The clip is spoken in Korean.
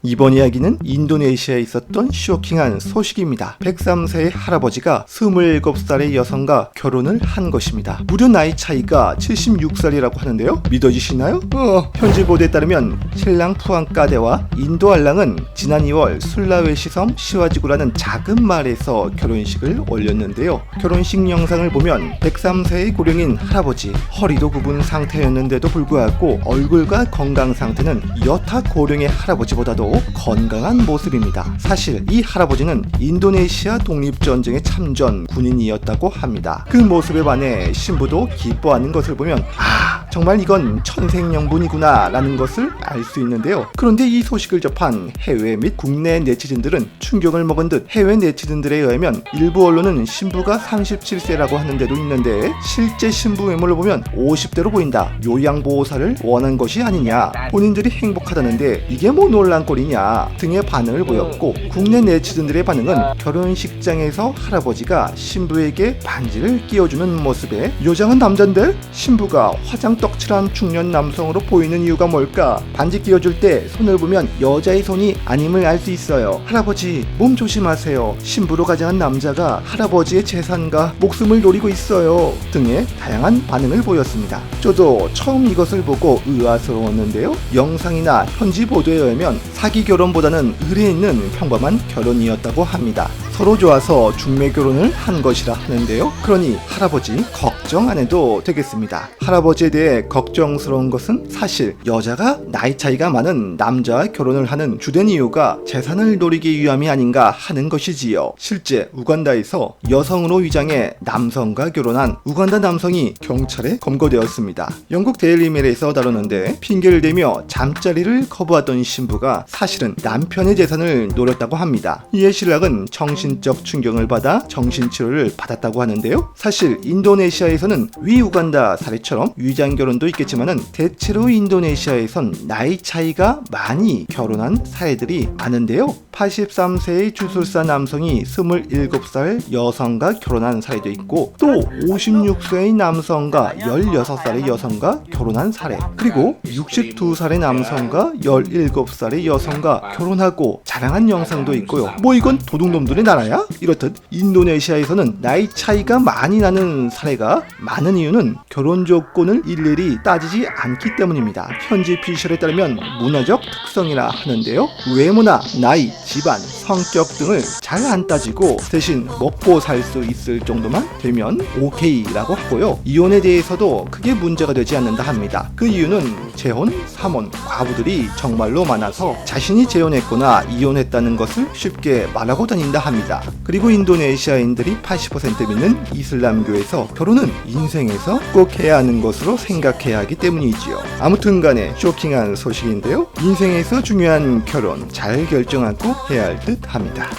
이번 이야기는 인도네시아에 있었던 쇼킹한 소식입니다. 103세의 할아버지가 27살의 여성과 결혼을 한 것입니다. 무려 나이 차이가 76살이라고 하는데요. 믿어지시나요? 현지 보도에 따르면 신랑 푸앙카데와 인도 알랑은 지난 2월 술라웨시 섬 시와지구라는 작은 마을에서 결혼식을 올렸는데요. 결혼식 영상을 보면 103세의 고령인 할아버지, 허리도 굽은 상태였는데도 불구하고 얼굴과 건강 상태는 여타 고령의 할아버지보다도 건강한 모습입니다. 사실 이 할아버지는 인도네시아 독립전쟁에 참전 군인이었다고 합니다. 그 모습에 반해 신부도 기뻐하는 것을 보면 정말 이건 천생연분이구나 라는 것을 알 수 있는데요. 그런데 이 소식을 접한 해외 및 국내 네티즌들은 충격을 먹은 듯 해외 네티즌들에 의하면 일부 언론은 신부가 37세라고 하는 데도 있는데 실제 신부 외모를 보면 50대로 보인다. 요양보호사를 원한 것이 아니냐. 본인들이 행복하다는데 이게 뭐 논란거리냐 등의 반응을 보였고, 국내 네티즌들의 반응은 결혼식장에서 할아버지가 신부에게 반지를 끼워주는 모습에 요장은 남잔데 신부가 화장 떡칠한 중년 남성으로 보이는 이유가 뭘까? 반지 끼워줄 때 손을 보면 여자의 손이 아님을 알 수 있어요. 할아버지 몸 조심하세요. 신부로 가장한 남자가 할아버지의 재산과 목숨을 노리고 있어요. 등의 다양한 반응을 보였습니다. 저도 처음 이것을 보고 의아스러웠는데요. 영상이나 현지 보도에 의하면 사기 결혼보다는 의례 있는 평범한 결혼이었다고 합니다. 서로 좋아서 중매 결혼을 한 것이라 하는데요. 그러니 할아버지 걱정 안 해도 되겠습니다. 할아버지에 대해 걱정스러운 것은 사실 여자가 나이 차이가 많은 남자와 결혼을 하는 주된 이유가 재산을 노리기 위함이 아닌가 하는 것이지요. 실제 우간다에서 여성으로 위장해 남성과 결혼한 우간다 남성이 경찰에 검거되었습니다. 영국 데일리메일에서 다뤘는데 핑계를 대며 잠자리를 거부하던 신부가 사실은 남편의 재산을 노렸다고 합니다. 이에 신랑은 정신적 충격을 받아 정신치료를 받았다고 하는데요. 사실 인도네시아에서는 위 우간다 사례처럼 위장 결혼도 있겠지만은 대체로 인도네시아에선 나이 차이가 많이 결혼한 사례들이 많은데요. 83세의 주술사 남성이 27살 여성과 결혼한 사례도 있고, 또 56세의 남성과 16살의 여성과 결혼한 사례, 그리고 62살의 남성과 17살의 여성과 결혼하고 자랑한 영상도 있고요. 뭐 이건 도둑놈들의 나라야? 이렇듯 인도네시아에서는 나이 차이가 많이 나는 사례가 많은 이유는 결혼 조건을 일일이 따지지 않기 때문입니다. 현지 피셜에 따르면 문화적 특성이라 하는데요. 외모나 나이, 집안, 성격 등을 잘 안 따지고 대신 먹고 살 수 있을 정도만 되면 오케이라고 하고요. 이혼에 대해서도 크게 문제가 되지 않는다 합니다. 그 이유는 재혼, 삼혼, 과부들이 정말로 많아서 자신이 재혼했거나 이혼했다는 것을 쉽게 말하고 다닌다 합니다. 그리고 인도네시아인들이 80% 믿는 이슬람교에서 결혼은 인생에서 꼭 해야 하는 것으로 생각해야 하기 때문이지요. 아무튼 간에 쇼킹한 소식인데요. 인생에서 중요한 결혼 잘 결정하고 해야 할 듯 합니다.